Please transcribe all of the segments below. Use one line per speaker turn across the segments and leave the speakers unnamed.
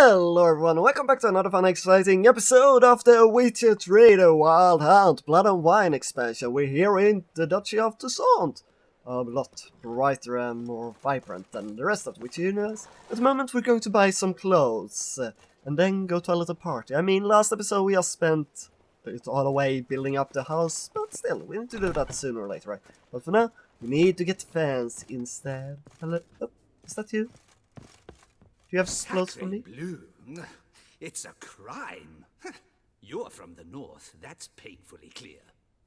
Hello everyone, welcome back to another fun exciting episode of the Witcher 3 The Wild Hunt Blood and Wine expansion. We're here in the Duchy of Toussaint. A lot brighter and more vibrant than the rest of the Witcher universe. At the moment we're going to buy some clothes and then go to a little party. I mean, last episode we just spent it all away building up the house, but still, we need to do that sooner or later, right? But for now, we need to get fans instead. Hello? Oh, is that you? Do you have clothes for me?
Bloom. It's a crime. You're from the north, that's painfully clear.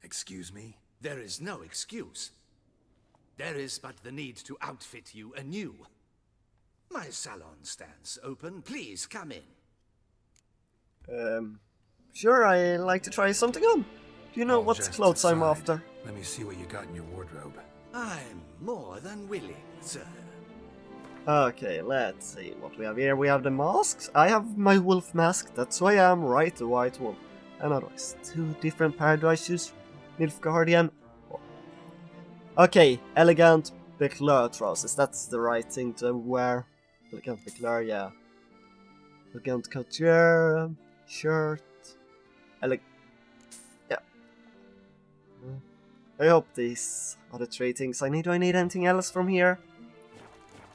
Excuse me?
There is no excuse. There is but the need to outfit you anew. My salon stands open. Please come in.
Sure, I like to try something on. Do you know what
Just
clothes I'm
decide.
after?
Let me see what you got in your wardrobe.
I'm more than willing, sir.
Okay, let's see what we have here. We have the masks. I have my wolf mask, that's who I am, right? The white wolf. And otherwise, two different paradise shoes. Nilfgaardian. Okay, elegant Becleur trousers. That's the right thing to wear. Elegant Becleur, yeah. Elegant couture shirt. Yeah. I hope these are the three things I need. Do I need anything else from here?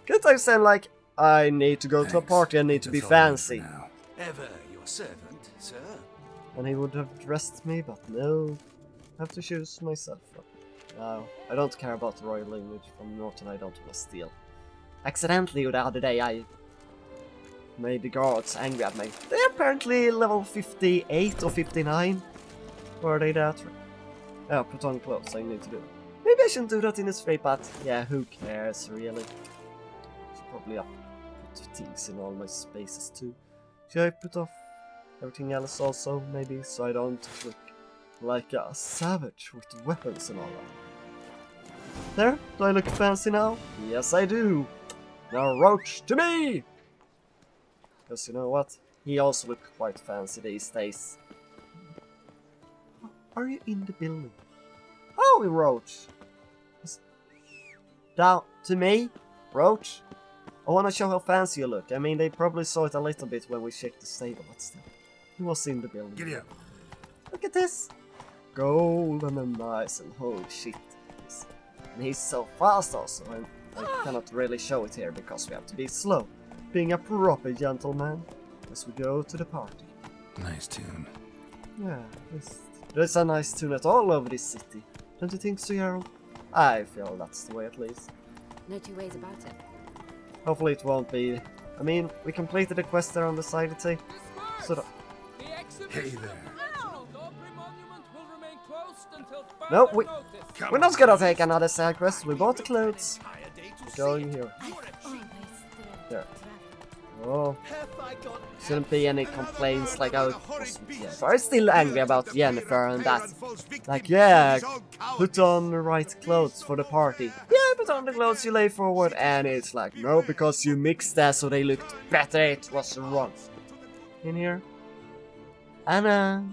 Good time saying like, I need to go to a party, I need to be
That's all I need
fancy.
for now.
Ever your servant, sir.
And he would have dressed me, but no. I have to choose myself. No, I don't care about the royal lineage from North and I don't want to steal. Accidentally the other day I made the guards angry at me. They're apparently level 58 or 59. Were they that? Yeah, put on clothes, I need to do it. Maybe I shouldn't do that in this raid, but yeah, who cares really? Should probably put things in all my spaces too. Should I put off everything else also, maybe, so I don't look like a savage with weapons and all that? There, do I look fancy now? Yes I do! Now Roach to me! Because you know what? He also looks quite fancy these days. Are you in the building? Oh, Roach! Down to me, Roach? I want to show how fancy you look. I mean, they probably saw it a little bit when we checked the stable, but still. He was in the building.
Giddy up.
Look at this! Golden and nice and holy shit. And he's so fast also, and I cannot really show it here because we have to be slow. Being a proper gentleman as we go to the party.
Nice tune.
Yeah, there's a nice tune all over this city. Don't you think so, Gerald? I feel that's the way at least.
No two ways about it.
Hopefully it won't be. I mean, we completed the quest there on the side, it's so that...
Hey there.
No, we're not gonna take another side quest. We bought the clothes. We're going here. There. Oh, shouldn't be any complaints like I was with Jennifer. I'm still angry about Jennifer and that. Like, yeah, put on the right clothes for the party. Yeah, put on the clothes you lay forward, and it's like, no, because you mixed that so they looked better. It was wrong. In here. Anna,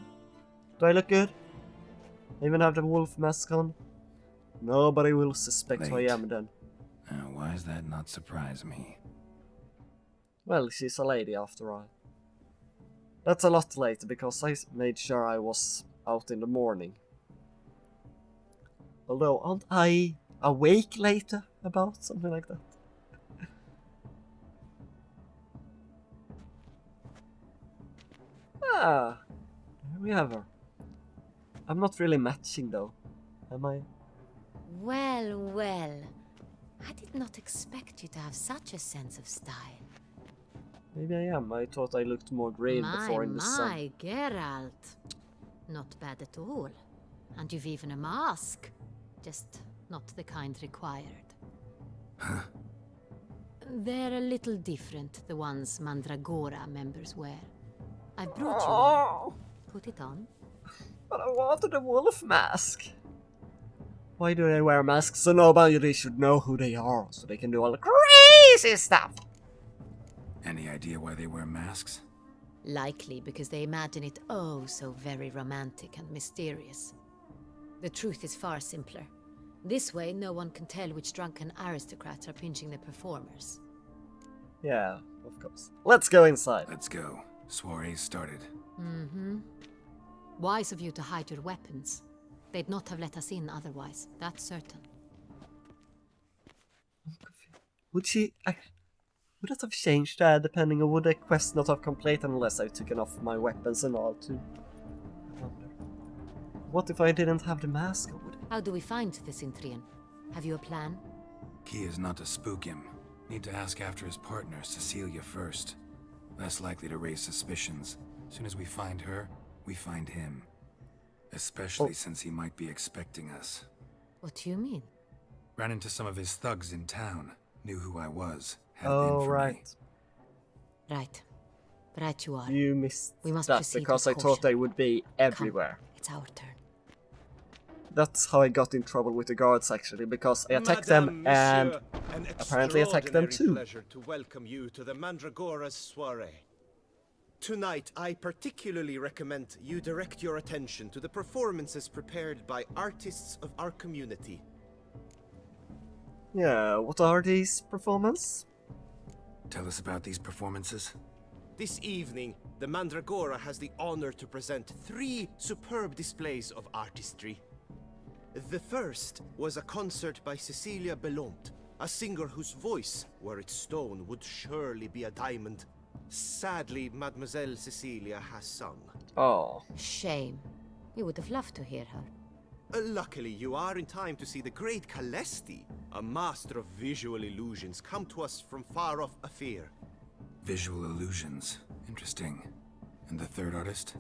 do I look good? I even have the wolf mask on. Nobody will suspect who I am then.
Now, why does that not surprise me?
Well, she's a lady after all. That's a lot later because I made sure I was out in the morning. Although, aren't I awake later about something like that? Ah, there we have her. I'm not really matching though, am I?
Well, well. I did not expect you to have such a sense of style.
Maybe I am. I thought I looked more green before in the sun.
My, Geralt. Not bad at all. And you've even a mask. Just not the kind required.
Huh?
They're a little different, the ones Mandragora members wear. I brought you
Oh,
one. Put it on.
but I wanted a wolf mask. Why do they wear masks? So nobody should know who they are, so they can do all the crazy stuff.
Any idea why they wear masks?
Likely because they imagine it oh so very romantic and mysterious. The truth is far simpler. This way, no one can tell which drunken aristocrats are pinching the performers.
Yeah, Of course. Let's go inside.
Let's go. Soiree started.
Mm-hmm. Wise of you to hide your weapons. They'd not have let us in otherwise, that's certain.
Would would it have changed depending on would the quest not have completed unless I taken off my weapons and all too? I wonder. What if I didn't have the mask?
How do we find the Cintrian? Have you a plan?
Key is not to spook him. Need to ask after his partner, Cecilia, first. Less likely to raise suspicions. Soon as we find her, we find him. Especially since he might be expecting us.
What do you mean?
Ran into some of his thugs in town. Knew who I was. Had
Oh,
in for
right.
me.
Right. Right you are.
You missed
We must
that
proceed
because
with
I thought
caution.
they would be everywhere.
Come, it's our turn.
That's how I got in trouble with the guards actually, because I attacked them and apparently attacked them too.
Pleasure to welcome you to the Mandragora's soiree. Tonight, I particularly recommend you direct your attention to the performances prepared by artists of our community.
Yeah, what are these performances?
Tell us about these performances.
This evening, the Mandragora has the honor to present 3 superb displays of artistry. The first was a concert by Cecilia Belont, a singer whose voice, were it stone, would surely be a diamond. Sadly, Mademoiselle Cecilia has sung.
Oh.
Shame. We would have loved to hear her.
Luckily, you are in time to see the great Calesti, a master of visual illusions, come to us from far off Afir.
Visual illusions. Interesting. And the third artist?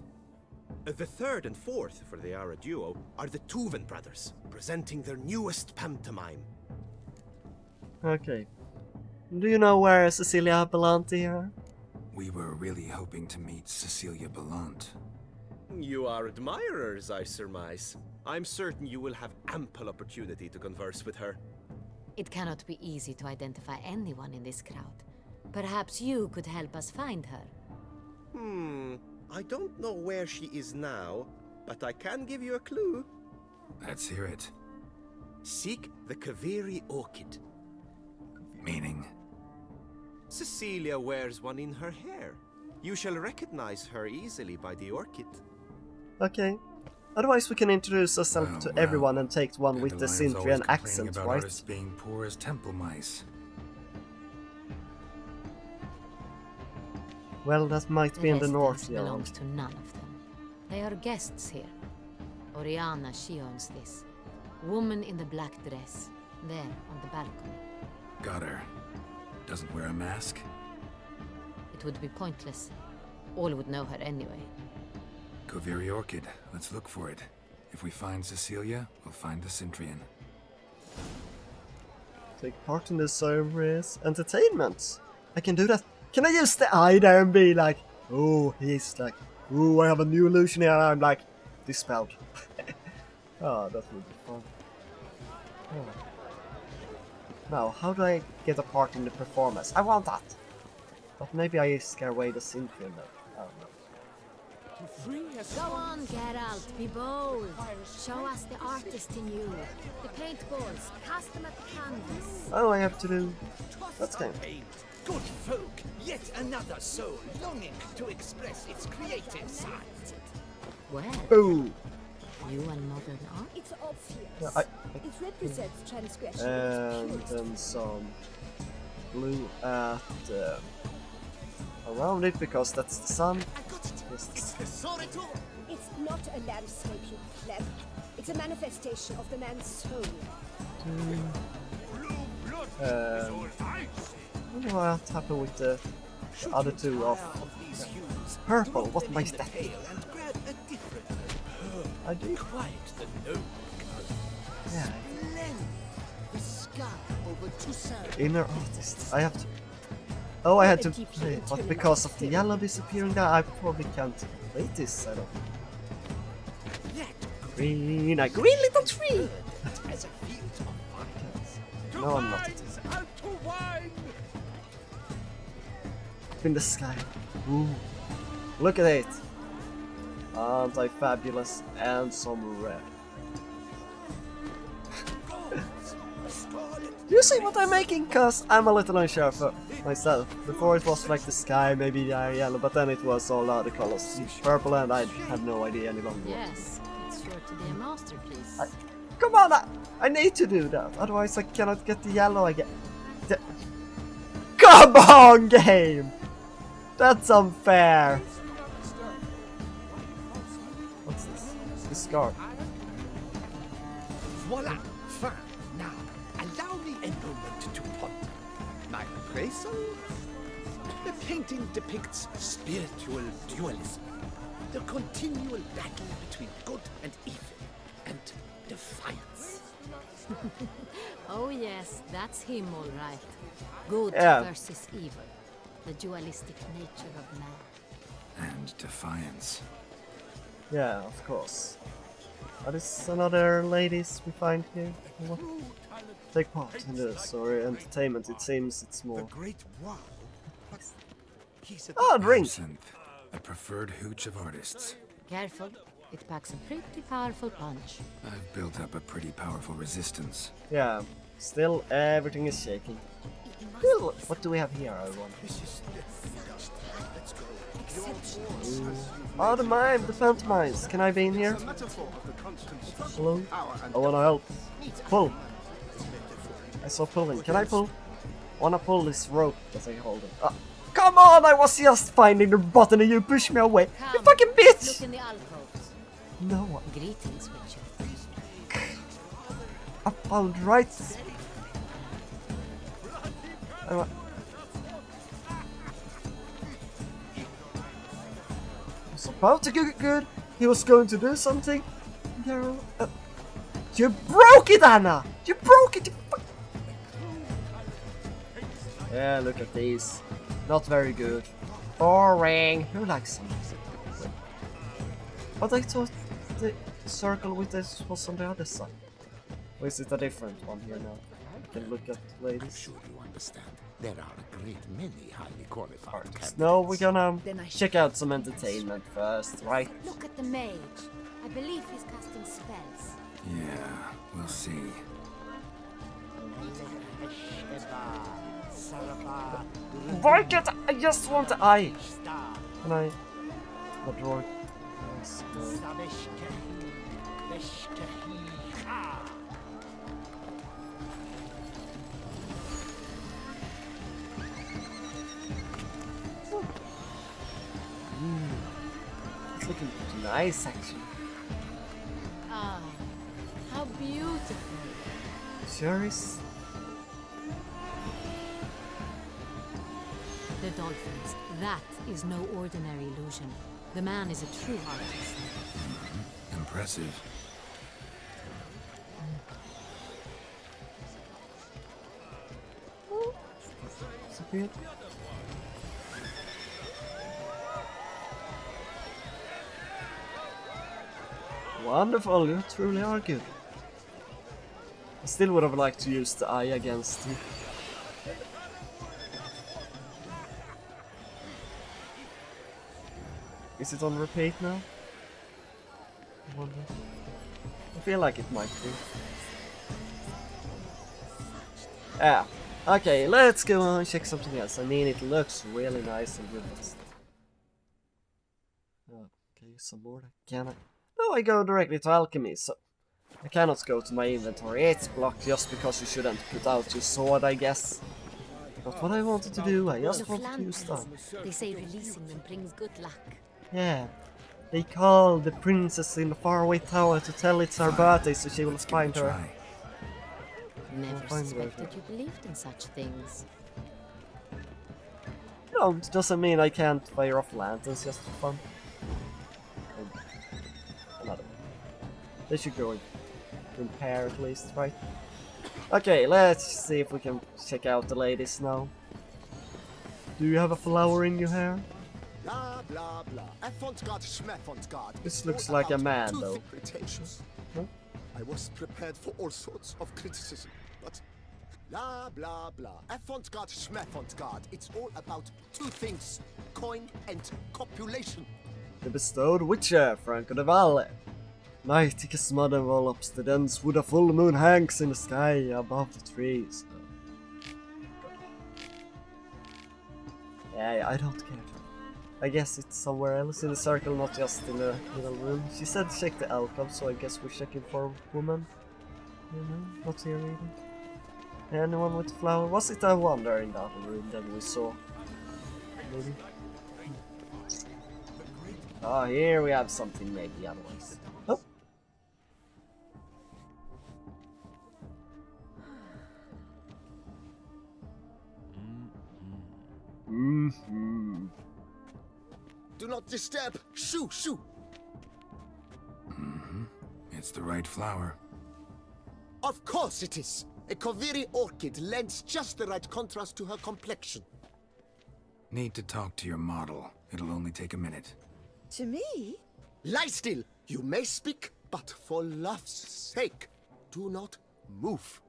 The third and fourth, for they are a duo, are the Tuven brothers, presenting their newest pantomime.
Okay. Do you know where Cecilia Belanti are?
We were really hoping to meet Cecilia Bellant.
You are admirers, I surmise. I'm certain you will have ample opportunity to converse with her.
It cannot be easy to identify anyone in this crowd. Perhaps you could help us find her.
I don't know where she is now, but I can give you a clue.
Let's hear it.
Seek the Kaveri orchid.
Meaning?
Cecilia wears one in her hair. You shall recognize her easily by the orchid.
Okay. Otherwise we can introduce ourselves to
Well,
everyone and take one with the
Dandelions always
Cintrian
complaining
accent,
about
right?
artists being poor as temple mice.
Well, that might be in the
residence
north, yeah.
belongs to none of them. They are guests here. Oriana, she owns this. Woman in the black dress. There, on the balcony.
Got her. Doesn't wear a mask?
It would be pointless. All would know her anyway.
Kaveri Orchid. Let's look for it. If we find Cecilia, we'll find the Cintrian.
Take part in the service entertainment. I can do that. Can I use the eye there and be like, oh, he's like, oh, I have a new illusion here, and I'm like, dispelled. Oh, that would be fun. Oh. Now, how do I get a part in the performance? I want that! But maybe I scare away the Cintrian though. I don't know.
Go on, Geralt, be bold. Show us the artist in you. The paintballs, cast them at the canvas.
Oh, I have to do... That's kind of...
Good folk, yet another soul longing to express its creative side.
Well,
Ooh!
you and modern art?
It's obvious.
Yeah,
It represents transgression.
and
It's
then some blue at around it because that's the sun.
I got it.
Yes, the
It's the Sorito.
It's not a landscape, you pleb. It's a manifestation of the man's soul.
Blue blood is all I see.
I'm not happy with the other two of
these hues,
purple.
drop
What
them
might
in the
that be?
pail and grab a different
I do.
quite the noble color.
Yeah,
Blend the sky over two sides.
inner artist. I have to. Oh, I had to play it, but because of the yellow disappearing there, I probably can't complete this. I don't.
That
Green, a green little tree.
as a field of fire.
No, I'm not.
Out to wine.
Up in the sky. Ooh, look at it. Aren't I fabulous? And some red. You see what I'm making? Cause I'm a little unsure. myself. Before it was like the sky, maybe yellow, but then it was all other colors. Purple, and I have no idea any longer.
Yes, it's sure to be a masterpiece.
Come on, I need to do that, otherwise I cannot get the yellow again. Come on, game! That's unfair! What's this? Discard.
Voila! Fine. Now, allow me a moment to ponder. My appraisal? The painting depicts spiritual dualism. The continual battle between good and evil. And defiance.
Oh yes, that's him all right. Good
Yeah.
versus evil. The dualistic nature of man.
And defiance.
Yeah, of course. Are this another ladies we find here? What? Take part in this, or entertainment, it seems it's
The
more.
great wow. He's a
Ah, drink!
Absinthe, a preferred hooch of artists.
Careful, it packs a pretty powerful punch.
I've built up a pretty powerful resistance.
Yeah, still everything is shaking. Still, what do we have here, I wonder? Oh, the mime, the pantomimes. Can I be in here? Hello? I wanna help. Pull. I saw pulling. Can I pull? I wanna pull this rope as I hold it. Ah, come on! I was just finding the button and you pushed me away. You
Come,
fucking bitch!
Look in the alcoves.
No,
Greetings, Witcher.
I found right. I was about to get good. He was going to do something. No. You broke it, Anna! You broke it! You yeah, look at these. Not very good. Boring. Who likes them? But I thought the circle with this was on the other side. Or is it a different one here now? I can look at ladies.
Sure you understand. There are a great many highly qualified
Artists.
candidates.
No, we're gonna
Then I
check out some entertainment first, right?
Look at the mage. I believe he's casting spells.
Yeah, we'll see.
Why can't I just want the eye? Can I? The drawer. Yes, no. It's looking nice, actually.
Ah, how beautiful.
Sure is.
The dolphins. That is no ordinary illusion. The man is a true artist.
Impressive.
So good. Wonderful, you truly are good. I still would have liked to use the eye against you. Is it on repeat now? I wonder. I feel like it might be. Yeah. Okay, let's go on and check something else. I mean, it looks really nice and good. Okay, some more. Can I? No, I go directly to alchemy, so I cannot go to my inventory. It's blocked just because you shouldn't put out your sword, I guess. Not what I wanted to do. I just
The
wanted to use that.
lanterns. They say releasing them brings good luck.
Yeah. They called the princess in the faraway tower to tell it's her birthday, so she will
Let's give it
find
a
her.
try.
Never
find
suspected you believed in such things.
No, it doesn't mean I can't fire off lanterns just for fun. Another one. They should go in pair at least, right? Okay, let's see if we can check out the ladies now. Do you have a flower in your hair?
Blah blah blah. Avant-garde, schmavant-garde.
This
It's
looks
all
like a
about
man,
too
though.
thick pretensions.
Huh?
I was prepared for all sorts of criticism, but blah blah blah. Avant-garde, schmavant-garde. It's all about two things: coin and copulation.
The bestowed witcher, Franco de Valle. Mighty as mother envelops the dense wood a full moon hangs in the sky above the trees. I don't care. I guess it's somewhere else in the circle, not just in the middle room. She said check the alcove, so I guess we're checking for a woman. You know, not here either. Anyone with a flower? Was it a wonder in the other room that we saw? Maybe. Ah, here we have something maybe otherwise. Oh.
Do not disturb. Shoo, shoo.
It's the right flower.
Of course it is. A Koviri orchid lends just the right contrast to her complexion.
Need to talk to your model. It'll only take a minute.
To me?
Lie still. You may speak, but for love's sake, do not move.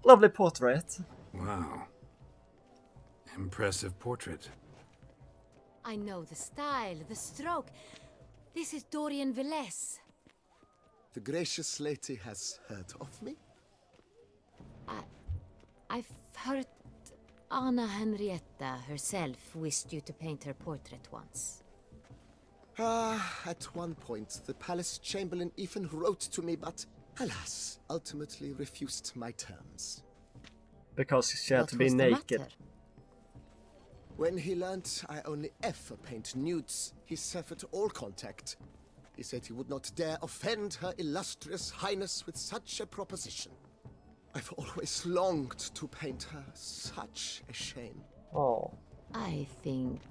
Lovely portrait.
Wow. Impressive portrait.
I know the style, the stroke. This is Dorian Velez.
The gracious lady has heard of me?
I've heard Anna Henrietta herself wished you to paint her portrait once.
At one point, the palace chamberlain even wrote to me, but alas, ultimately refused my terms.
Because she had
What
to be
was the
naked.
matter?
When he learnt I only ever paint nudes, he severed all contact. He said he would not dare offend her illustrious highness with such a proposition. I've always longed to paint her. Such a shame.
Oh.
I think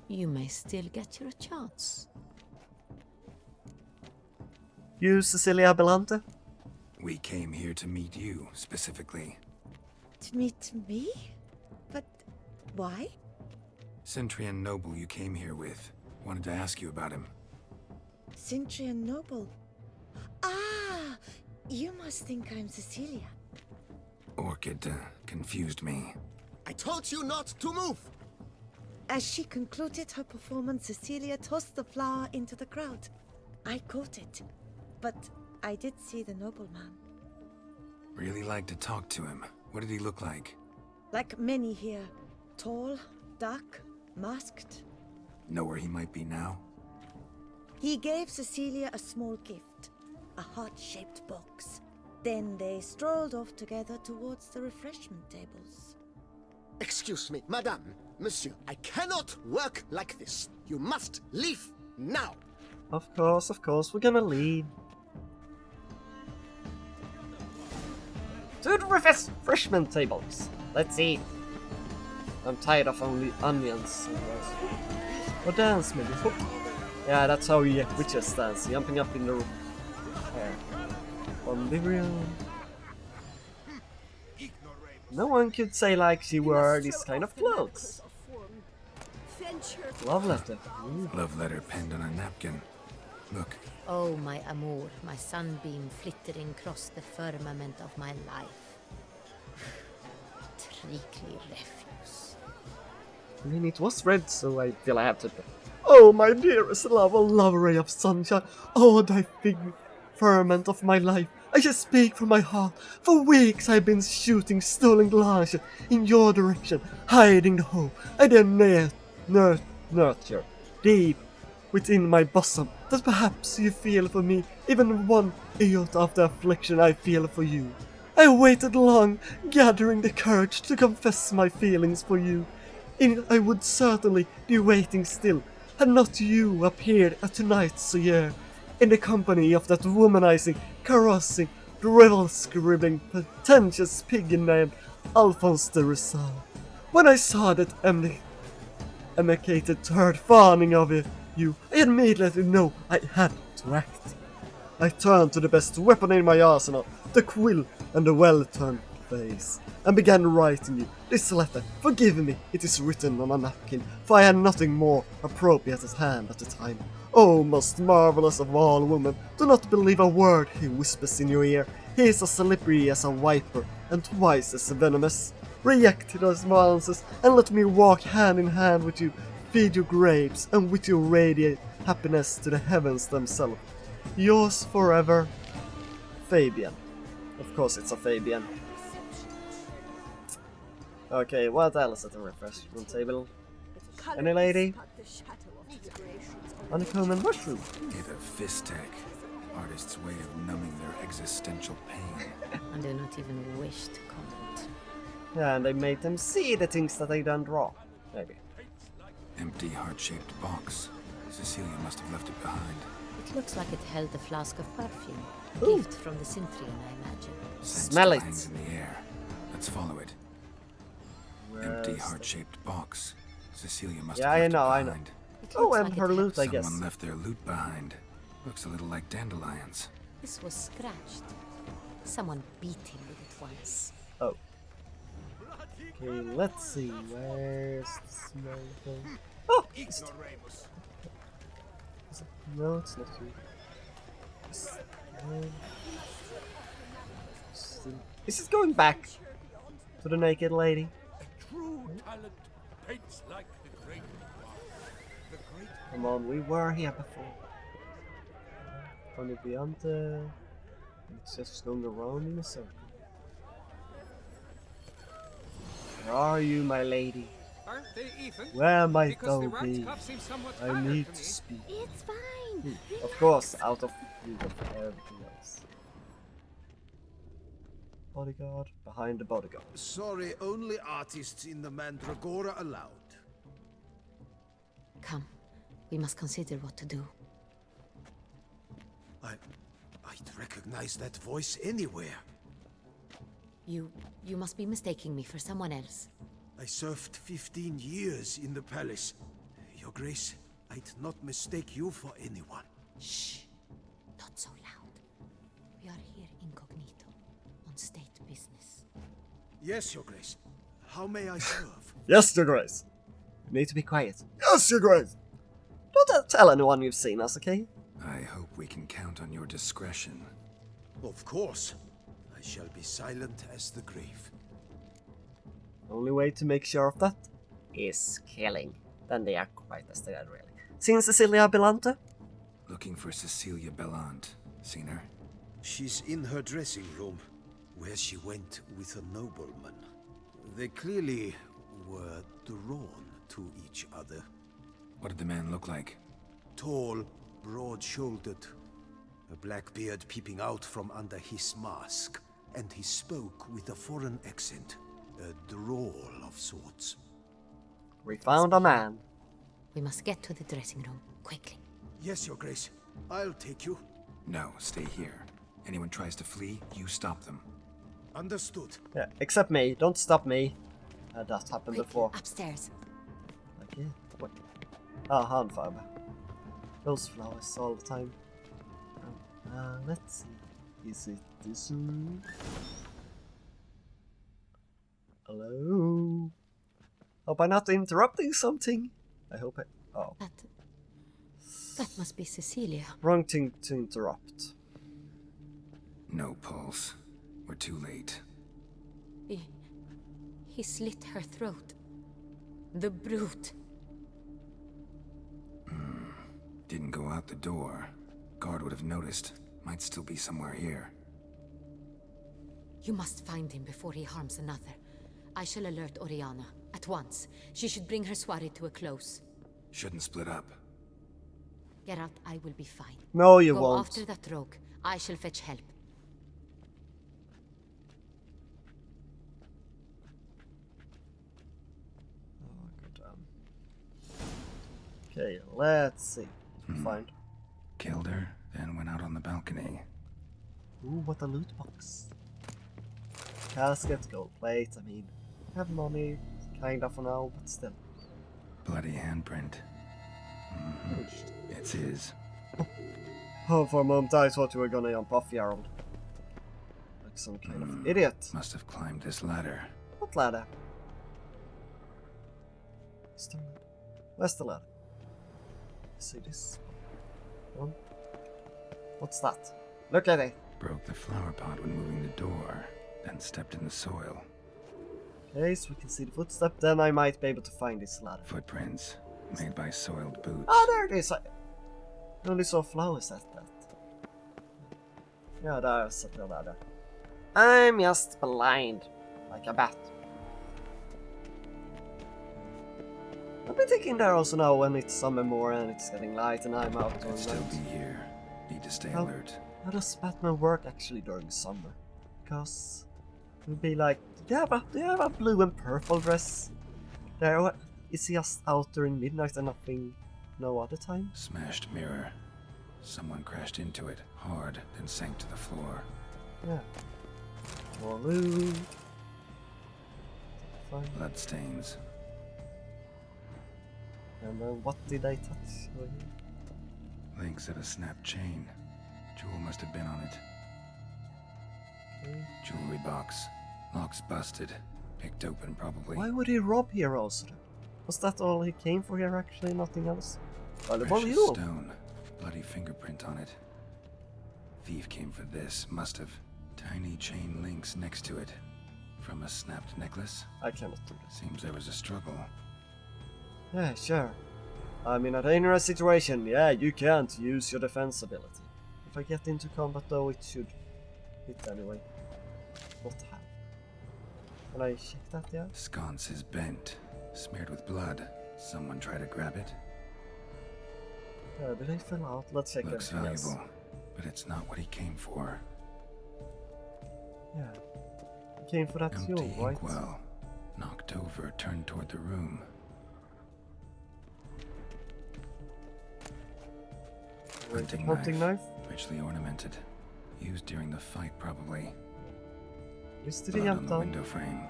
you may still get your chance.
You, Cecilia Belante?
We came here to meet you, specifically.
To meet me? But why?
Centrian noble you came here with. Wanted to ask you about him.
Centrian Noble. Ah! You must think I'm Cecilia.
Orchid confused me.
I told you not to move!
As she concluded her performance, Cecilia tossed the flower into the crowd. I caught it, but I did see the nobleman.
Really like to talk to him. What did he look like?
Like many here. Tall, dark, masked.
Know where he might be now?
He gave Cecilia a small gift, a heart-shaped box. Then they strolled off together towards the refreshment tables.
Excuse me, madame, monsieur, I cannot work like this. You must leave now.
Of course, we're gonna leave. To the refreshment tables. Let's eat. I'm tired of only onions. Or dance maybe. Whoop. Yeah, that's how witches dance, jumping up in the air. On the room. No one could say like she wore this kind of clothes. Love letter. Ooh.
Love letter penned on a napkin. Look,
Oh, my amour, my sunbeam flittering across the firmament of my life. Treacly refuse.
I mean, it was red, so I feel I have to. Oh, my dearest love, a love ray of sunshine. Oh, thy big ferment of my life. I just speak from my heart. For weeks I've been shooting stolen glances in your direction, hiding the hope I then nurture deep within my bosom, that perhaps you feel for me even 1 iota of the affliction I feel for you. I waited long, gathering the courage to confess my feelings for you. And I would certainly be waiting still, had not you appeared at tonight's soir, in the company of that womanizing, caressing, drivel-scribbling, pretentious pig named Alphonse de Rizal. When I saw that emaciated turd fawning over you, I immediately knew I had to act. I turned to the best weapon in my arsenal, the quill and the well-turned face, and began writing you this letter. Forgive me, it is written on a napkin, for I had nothing more appropriate at hand at the time. Oh, most marvelous of all women, do not believe a word he whispers in your ear. He is as slippery as a viper, and twice as venomous. Reject his advances, and let me walk hand in hand with you, feed your grapes, and with you radiate happiness to the heavens themselves. Yours forever, Fabian. Of course it's a Fabian. Okay, what else at the refreshment table? Any lady? Honeycomb and mushroom.
Either fistech, artist's way of numbing their existential pain.
I do not even wish to comment.
Yeah, and they made them see the things that they don't draw. Maybe.
Empty heart-shaped box. Cecilia must have left it behind.
It looks like it held a flask of perfume. A
Ooh.
gift from the Syntrian, I imagine.
Scent
Smell
still
it.
hangs in the air. Let's follow it. Empty heart-shaped box. Cecilia must
Yeah,
have left
I
it
know.
behind.
It
Oh,
looks
and
like
her
it had-
loot, I guess.
Someone left their loot behind. Looks a little like dandelions.
This was scratched. Someone beat him with it once.
Oh. Okay, let's see. Where's the smell thing? Oh! Is it? No, it's not you. Is it going back to the naked lady?
True talent paints like the great.
Come on, we were here before. Only beyond the... It's just going around in a circle. Where are you, my lady?
Aren't they even?
Where might
Because
thou
the rat's
be?
cuff seems somewhat
I
tired
need
to
to
me.
speak.
It's fine.
Of course, out of view of everything else. Bodyguard, behind the bodyguard.
Sorry, only artists in the Mandragora allowed.
Come, we must consider what to do.
I'd recognize that voice anywhere.
You must be mistaking me for someone else.
I served 15 years in the palace. Your Grace, I'd not mistake you for anyone.
Shh! Not so loud. We are here incognito, on state business.
Yes, Your Grace. How may I serve?
Yes, Your Grace. You need to be quiet. Yes, Your Grace. Don't tell anyone you've seen us, okay?
I hope we can count on your discretion.
Of course. I shall be silent as the grave.
Only way to make sure of that is killing. Then they are quite as they are really. Seen Cecilia Belante?
Looking for Cecilia Bellant. Seen her?
She's in her dressing room, where she went with a nobleman. They clearly were drawn to each other.
What did the man look like?
Tall, broad-shouldered, a black beard peeping out from under his mask, and he spoke with a foreign accent, a drawl of sorts.
We found a man.
We must get to the dressing room, quickly.
Yes, Your Grace. I'll take you.
No, stay here. Anyone tries to flee, you stop them.
Understood.
Yeah, except me. Don't stop me. That happened
Quick,
before.
upstairs.
Okay. What? Ah, handfarbe. Those flowers all the time. Let's see. Is it this room? Hello? Hope I'm not interrupting something. I hope I... Oh.
That must be Cecilia.
Wrong thing to interrupt.
No pulse. We're too late.
He slit her throat. The brute.
Didn't go out the door. Guard would have noticed. Might still be somewhere here.
You must find him before he harms another. I shall alert Oriana. At once. She should bring her soiree to a close.
Shouldn't split up.
Geralt, I will be fine.
No, you
Go
won't.
after that rogue. I shall fetch help.
Oh, goddamn. Okay, let's see. Find.
Killed her, then went out on the balcony.
Ooh, what a loot box. Casket, gold plate, I mean, have money, kind of for now, but still.
Bloody handprint. It's his.
Oh, for a moment I thought you were gonna jump off, Jarl. Like some kind of idiot.
Must have climbed this ladder.
What ladder? Where's the ladder? See this? One. What's that? Look at it.
Broke the flower pot when moving the door, then stepped in the soil.
Okay, so we can see the footstep. Then I might be able to find this ladder.
Footprints, made by soiled boots.
Oh, there it is. I only saw flowers at that. Yeah, there's the ladder. I'm just blind, like a bat. be thinking there also now when it's summer more and it's getting light and I'm out
Could
doing
still
that.
be here. Need to stay
How-
alert.
How does Batman work actually during summer? Because it would be like, do you have a blue and purple dress? There, or is he just out during midnight and nothing, no other time?
Smashed mirror. Someone crashed into it hard, then sank to the floor.
Yeah. More loot. Fine.
Bloodstains.
And then what did I touch? Oh, yeah.
Links of a snapped chain. Jewel must have been on it.
Okay.
Jewelry box. Lock's busted. Picked open, probably.
Why would he rob here also? Was that all he came for here actually, nothing else? Valuable
Precious
you.
stone. Bloody fingerprint on it. Thief came for this. Must have. Tiny chain links next to it. From a snapped necklace.
I cannot do this.
Seems there was a struggle.
Yeah, sure. I'm in a dangerous situation. Yeah, you can't use your defense ability. If I get into combat though, it should hit anyway. Not have. Can I check that, yeah?
Sconce is bent. Smeared with blood. Someone try to grab it?
Yeah, did I fill out? Let's check
Looks
everything else.
valuable. But it's not what he came for.
Yeah. He came for that
Empty
fuel, right?
inkwell. Knocked over, turned toward the room.
Hunting knife?
Richly ornamented. Used during the fight, probably.
Is did he
Blood
jump
on the
down?
window frame.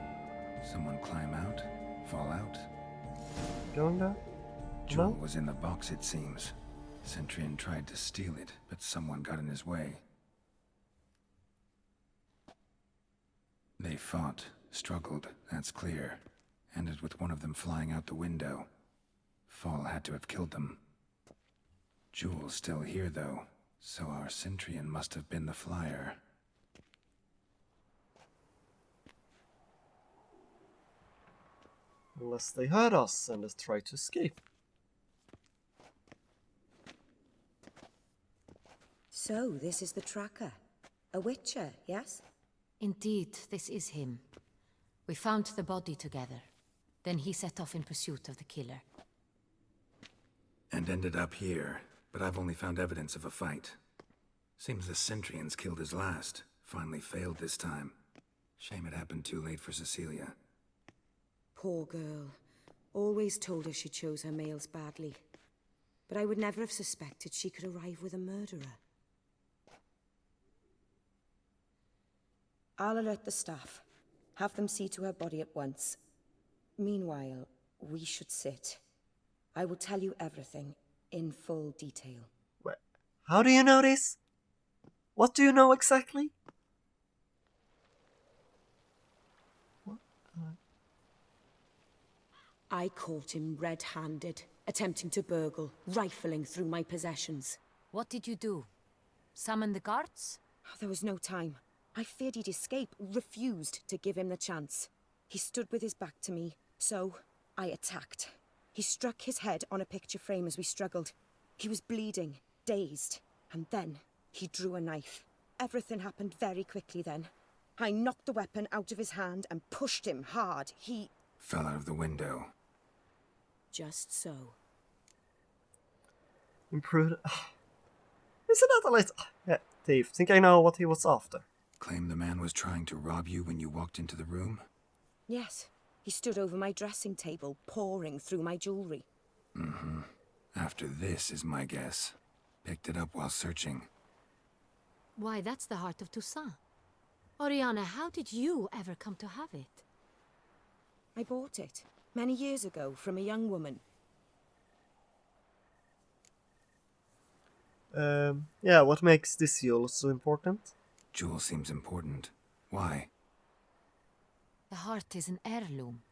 Someone climb out? Fall out?
Going there?
Jewel
No?
was in the box, it seems. Centurion tried to steal it, but someone got in his way. They fought, struggled, that's clear. Ended with one of them flying out the window. Fall had to have killed them. Jewel's still here, though, so our Centurion must have been the flyer.
Unless they heard us and just tried to escape.
So, this is the tracker. A witcher, yes?
Indeed, this is him. We found the body together. Then he set off in pursuit of the killer.
And ended up here, but I've only found evidence of a fight. Seems the Centurions killed his last. Finally failed this time. Shame it happened too late for Cecilia.
Poor girl. Always told her she chose her males badly. But I would never have suspected she could arrive with a murderer. I'll alert the staff. Have them see to her body at once. Meanwhile, we should sit. I will tell you everything, in full detail.
Wait, how do you know this? What do you know exactly? What?
I caught him red-handed, attempting to burgle, rifling through my possessions.
What did you do? Summon the guards?
There was no time. I feared he'd escape, refused to give him the chance. He stood with his back to me, so I attacked. He struck his head on a picture frame as we struggled. He was bleeding, dazed, and then he drew a knife. Everything happened very quickly then. I knocked the weapon out of his hand and pushed him hard. He...
Fell out of the window.
Just so.
Imprudent. Isn't that a little... Yeah, Dave, think I know what he was after.
Claim the man was trying to rob you when you walked into the room?
Yes. He stood over my dressing table, pouring through my jewelry.
Mm-hmm. After this is my guess. Picked it up while searching.
Why, that's the heart of Toussaint. Oriana, how did you ever come to have it?
I bought it, many years ago, from a young woman.
Yeah, what makes this jewel so important?
Jewel seems important. Why?
The heart is an heirloom.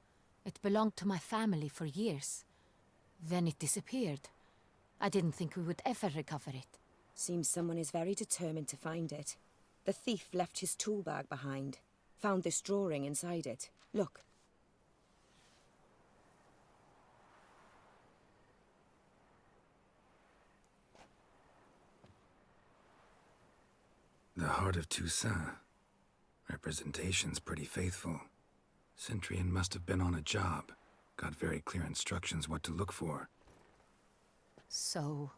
It belonged to my family for years. Then it disappeared. I didn't think we would ever recover it.
Seems someone is very determined to find it. The thief left his tool bag behind. Found this drawing inside it. Look.
The heart of Toussaint. Representation's pretty faithful. Centurion must have been on a job. Got very clear instructions what to look for.
So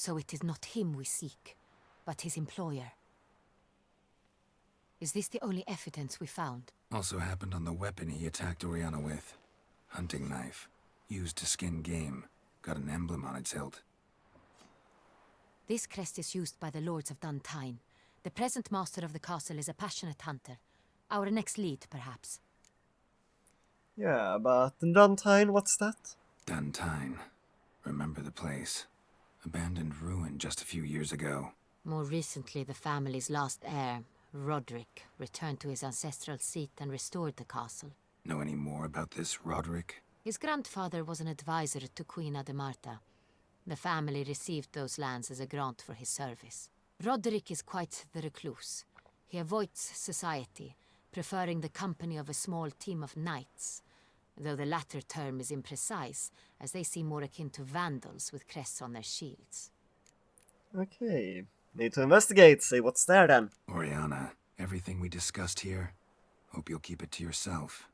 it is not him we seek, but his employer. Is this the only evidence we found?
Also happened on the weapon he attacked Oriana with. Hunting knife. Used to skin game. Got an emblem on its hilt.
This crest is used by the Lords of Duntine. The present master of the castle is a passionate hunter. Our next lead, perhaps.
Yeah, but Duntine, what's that?
Duntine. Remember the place. Abandoned ruin just a few years ago.
More recently, the family's last heir, Roderick, returned to his ancestral seat and restored the castle.
Know any more about this Roderick?
His grandfather was an advisor to Queen Ademarta. The family received those lands as a grant for his service. Roderick is quite the recluse. He avoids society, preferring the company of a small team of knights, though the latter term is imprecise, as they seem more akin to vandals with crests on their shields.
Okay, need to investigate, see what's there then.
Oriana, everything we discussed here, hope you'll keep it to yourself.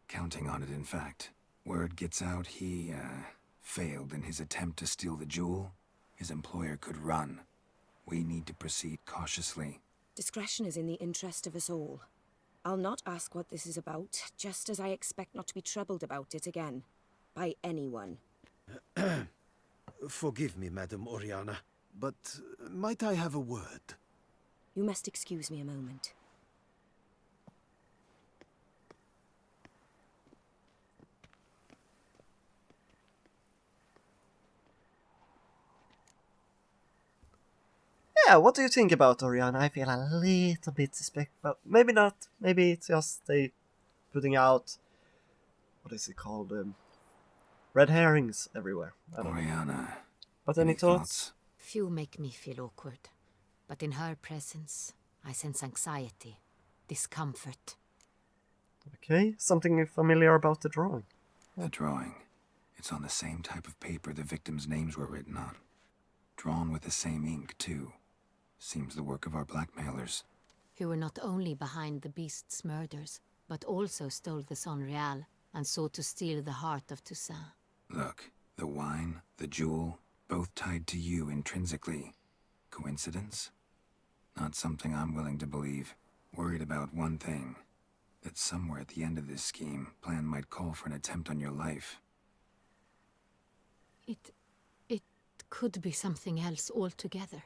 Counting on it, in fact. Word gets out he, failed in his attempt to steal the jewel. His employer could run. We need to proceed cautiously.
Discretion is in the interest of us all. I'll not ask what this is about, just as I expect not to be troubled about it again. By anyone.
Forgive me, Madam Oriana, but might I have a word?
You must excuse me a moment.
Yeah, what do you think about Oriana? I feel a little bit suspect, but maybe not. Maybe it's just they putting out, what is it called? Red herrings everywhere. I don't know.
Oriana.
But any thoughts?
Few make me feel awkward, but in her presence, I sense anxiety, discomfort.
Okay, something familiar about the drawing.
The drawing. It's on the same type of paper the victims' names were written on. Drawn with the same ink, too. Seems the work of our blackmailers.
Who were not only behind the beast's murders, but also stole the Son Real and sought to steal the heart of Toussaint.
Look, the wine, the jewel, both tied to you intrinsically. Coincidence? Not something I'm willing to believe. Worried about one thing. That somewhere at the end of this scheme, plan might call for an attempt on your life.
It could be something else altogether.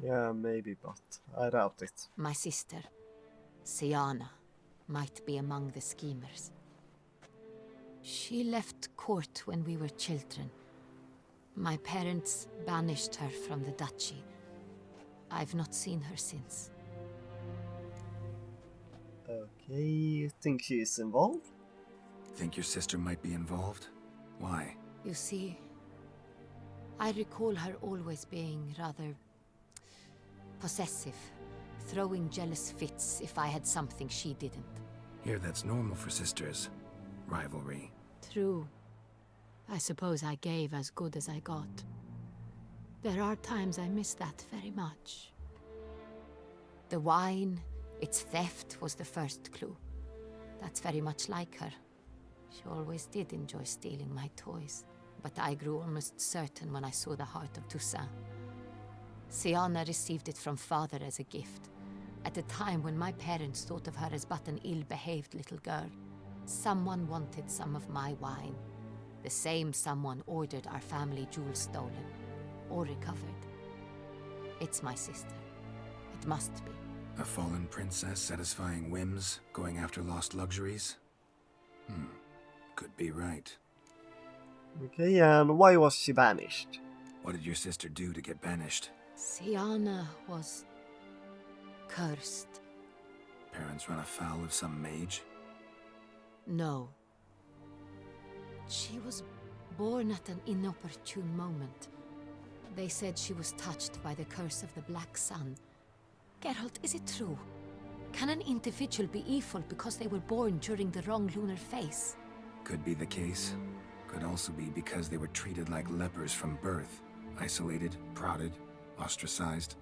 Yeah, maybe, but I doubt it.
My sister, Siana, might be among the schemers. She left court when we were children. My parents banished her from the duchy. I've not seen her since.
Okay, you think she's involved?
Think your sister might be involved? Why?
You see, I recall her always being rather possessive, throwing jealous fits if I had something she didn't.
Here that's normal for sisters. Rivalry.
True. I suppose I gave as good as I got. There are times I miss that very much. The wine, its theft was the first clue. That's very much like her. She always did enjoy stealing my toys. But I grew almost certain when I saw the heart of Toussaint. Siana received it from father as a gift, at a time when my parents thought of her as but an ill-behaved little girl. Someone wanted some of my wine. The same someone ordered our family jewels stolen, or recovered. It's my sister. It must be.
A fallen princess satisfying whims, going after lost luxuries? Could be right.
Okay, and why was she banished?
What did your sister do to get banished?
Siana was cursed.
Parents run afoul of some mage?
No. She was born at an inopportune moment. They said she was touched by the curse of the Black Sun. Geralt, is it true? Can an individual be evil because they were born during the wrong lunar phase?
Could be the case. Could also be because they were treated like lepers from birth. Isolated, prodded, ostracized.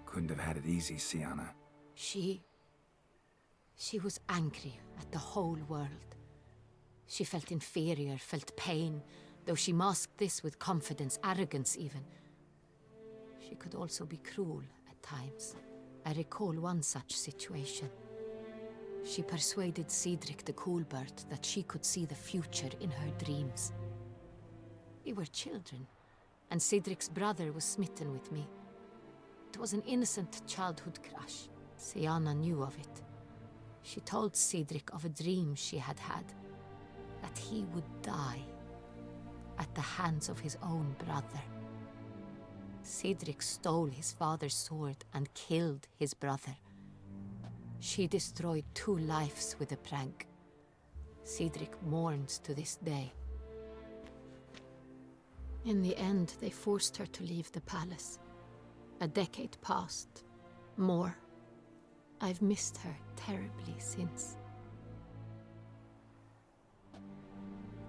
Couldn't have had it easy, Siana.
She She was angry at the whole world. She felt inferior, felt pain, though she masked this with confidence, arrogance even. She could also be cruel at times. I recall one such situation. She persuaded Cedric the Coolbird that she could see the future in her dreams. We were children, and Cedric's brother was smitten with me. It was an innocent childhood crush. Sienna knew of it. She told Cedric of a dream she had had, that he would die at the hands of his own brother. Cedric stole his father's sword and killed his brother. She destroyed 2 lives with a prank. Cedric mourns to this day. In the end, they forced her to leave the palace. A decade passed. More. I've missed her terribly since.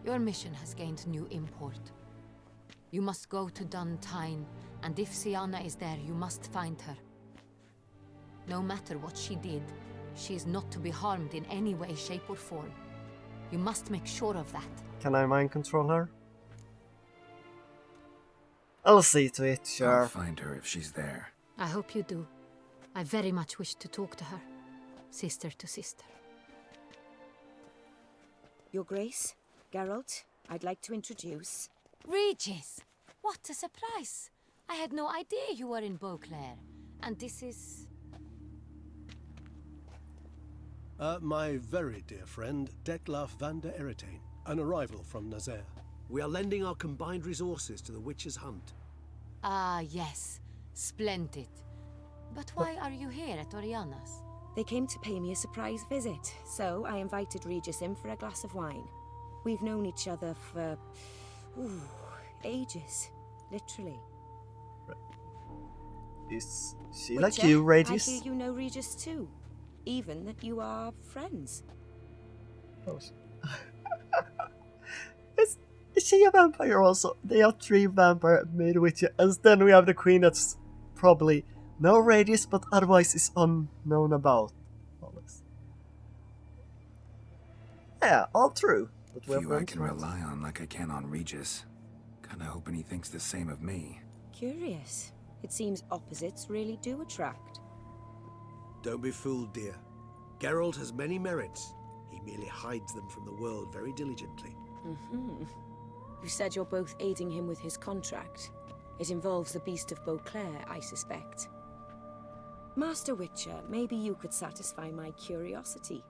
Your mission has gained new import. You must go to Duntine, and if Sienna is there, you must find her. No matter what she did, she is not to be harmed in any way, shape, or form. You must make sure of that.
Can I mind control her? I'll see to it, sure.
I'll find her if she's there.
I hope you do. I very much wish to talk to her. Sister to sister.
Your Grace, Geralt, I'd like to introduce...
Regis! What a surprise! I had no idea you were in Beauclair. And this is...
My very dear friend, Detlaf van der Eretain, an arrival from Nazaire.
We are lending our combined resources to the Witch's Hunt.
Ah, yes. Splendid. But why are you here at Oriana's?
They came to pay me a surprise visit, so I invited Regis in for a glass of wine. We've known each other for... ages. Literally.
Is she
Witcher,
like you, Regis?
I hear you know Regis too. Even that you are friends.
Oh, is she a vampire also? They are 3 vampire made with you, and then we have the queen that's probably no Regis, but otherwise is unknown about. Yeah, all true. But we're
Few I
friends,
can
right?
rely on like I can on Regis. Kinda hoping he thinks the same of me.
Curious. It seems opposites really do attract.
Don't be fooled, dear. Geralt has many merits. He merely hides them from the world very diligently.
You said you're both aiding him with his contract. It involves the Beast of Beauclair, I suspect. Master Witcher, maybe you could satisfy my curiosity.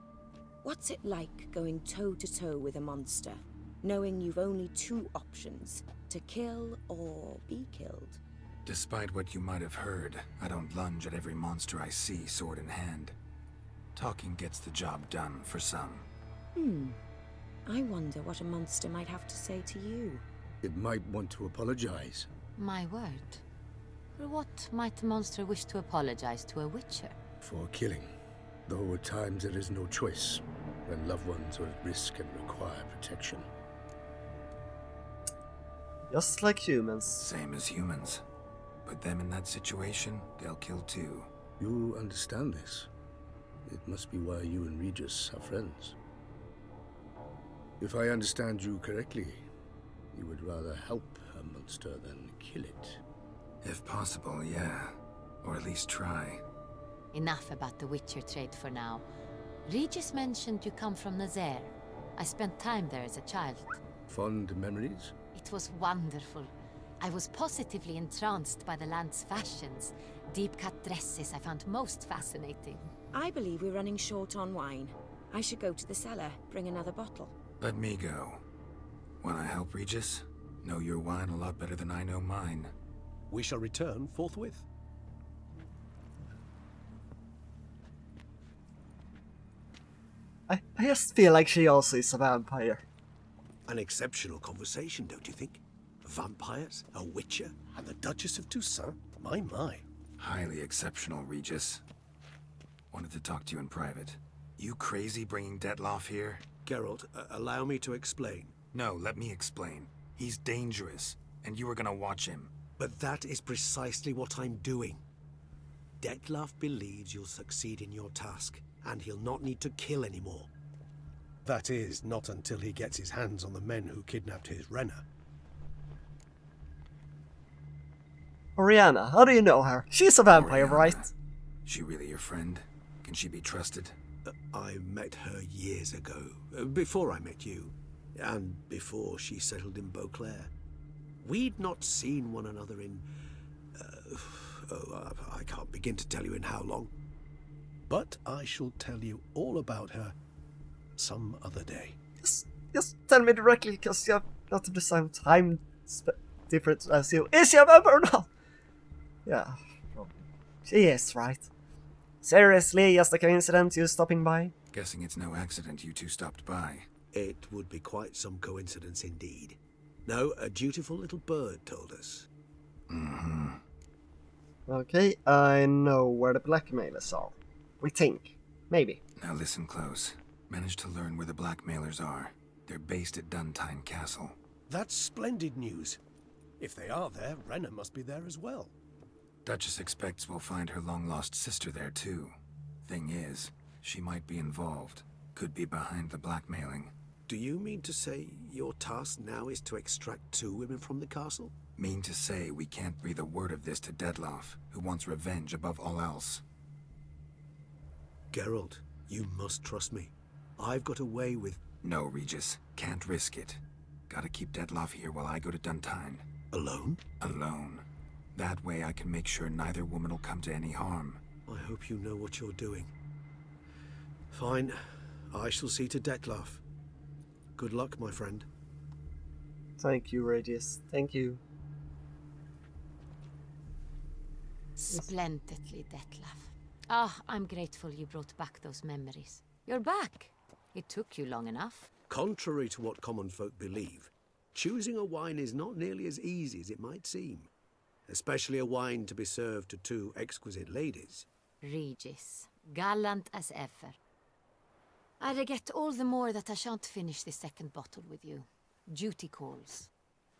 What's it like going toe-to-toe with a monster, knowing you've only 2 options, to kill or be killed?
Despite what you might have heard, I don't lunge at every monster I see sword in hand. Talking gets the job done for some.
I wonder what a monster might have to say to you.
It might want to apologize.
My word. For what might a monster wish to apologize to a witcher?
For killing. Though at times there is no choice, when loved ones are at risk and require protection.
Just like humans.
Same as humans. Put them in that situation, they'll kill too.
You understand this. It must be why you and Regis are friends. If I understand you correctly, you would rather help a monster than kill it.
If possible, yeah. Or at least try.
Enough about the Witcher trade for now. Regis mentioned you come from Nazaire. I spent time there as a child.
Fond memories?
It was wonderful. I was positively entranced by the land's fashions. Deep-cut dresses I found most fascinating.
I believe we're running short on wine. I should go to the cellar, bring another bottle.
Let me go. Wanna help, Regis? Know your wine a lot better than I know mine.
We shall return forthwith.
I just feel like she also is a vampire.
An exceptional conversation, don't you think? Vampires, a witcher,
And the Duchess of Toussaint? My.
Highly exceptional, Regis. Wanted to talk to you in private. You crazy bringing Detlaf here?
Geralt, allow me to explain.
No, let me explain. He's dangerous, and you were gonna watch him.
But that is precisely what I'm doing. Detlef believes you'll succeed in your task, and he'll not need to kill anymore.
That is, not until he gets his hands on the men who kidnapped his Renna.
Oriana, how do you know her? She's a vampire,
Oriana.
right?
She really your friend? Can she be trusted?
I met her years ago, before I met you, and before she settled in Beauclair. We'd not seen one another in... I can't begin to tell you in how long.
But I shall tell you all about her some other day.
Just tell me directly, because you have not the same time difference as you. Is she a vampire or not? Yeah, probably. She is, right? Seriously, just a coincidence you stopping by?
Guessing it's no accident you two stopped by.
It would be quite some coincidence indeed. No, a dutiful little bird told us.
Mm-hmm.
Okay, I know where the blackmailers are. We think. Maybe.
Now listen close. Managed to learn where the blackmailers are. They're based at Duntine Castle.
That's splendid news. If they are there, Renna must be there as well.
Duchess expects we'll find her long-lost sister there too. Thing is, she might be involved. Could be behind the blackmailing.
Do you mean to say your task now is to extract 2 women from the castle?
Mean to say we can't breathe a word of this to Detlef, who wants revenge above all else.
Geralt, you must trust me. I've got a way with...
No, Regis. Can't risk it. Gotta keep Detlef here while I go to Duntine.
Alone?
Alone. That way I can make sure neither woman will come to any harm.
I hope you know what you're doing. Fine. I shall see to Detlef. Good luck, my friend.
Thank you, Regis. Thank you.
Splendidly, Detlef. Ah, I'm grateful you brought back those memories. You're back. It took you long enough.
Contrary to what common folk believe, choosing a wine is not nearly as easy as it might seem. Especially a wine to be served to 2 exquisite ladies.
Regis, gallant as ever. I regret all the more that I shan't finish the second bottle with you. Duty calls.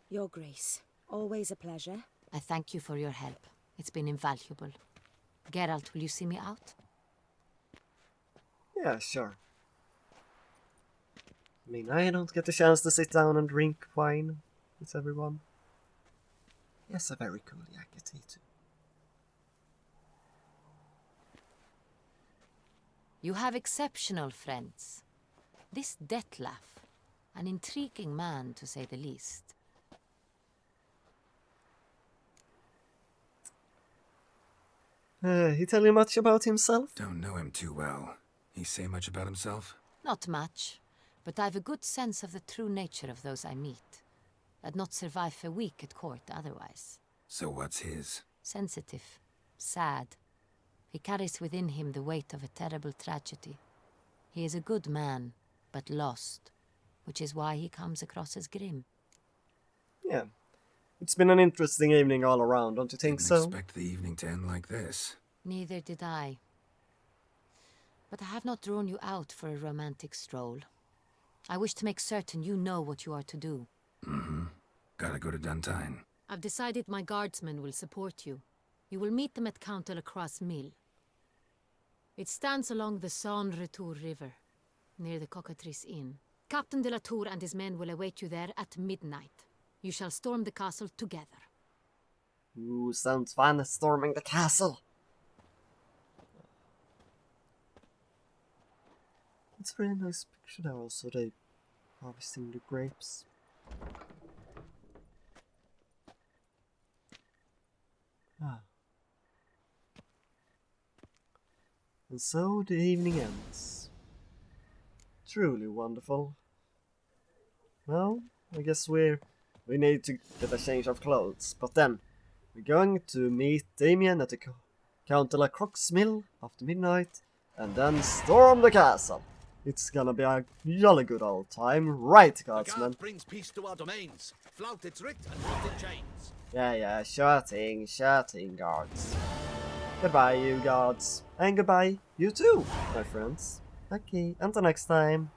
Your Grace, always a pleasure.
I thank you for your help. It's been invaluable. Geralt, will you see me out?
Yeah, sure. I mean, I don't get the chance to sit down and drink wine with everyone. Yes, a very cool jacket, he too.
You have exceptional friends. This Detlef, an intriguing man to say the least.
He tell you much about himself?
Don't know him too well. He say much about himself?
Not much, but I've a good sense of the true nature of those I meet. I'd not survive a week at court otherwise.
So what's his?
Sensitive, sad. He carries within him the weight of a terrible tragedy. He is a good man, but lost, which is why he comes across as grim.
Yeah. It's been an interesting evening all around, don't you think
Didn't
so?
expect the evening to end like this.
Neither did I. But I have not drawn you out for a romantic stroll. I wish to make certain you know what you are to do.
Mm-hmm. Gotta go to Duntine.
I've decided my guardsmen will support you. You will meet them at Count Delacroix' mill. It stands along the Saône-Retour River, near the Cockatrice Inn. Captain de la Tour and his men will await you there at midnight. You shall storm the castle together.
Ooh, sounds fun, storming the castle. It's a very nice picture there also, they harvesting the grapes. Ah. And so the evening ends. Truly wonderful. Now, I guess we need to get a change of clothes, but then we're going to meet Damien at the Count de la Croix's mill after midnight, and then storm the castle. It's gonna be a jolly good old time, right, guardsman?
The guard brings peace to our domains. Flout its writ and put in chains.
Yeah, sure thing, guards. Goodbye, you guards. And goodbye, you too, my friends. Okay, until next time.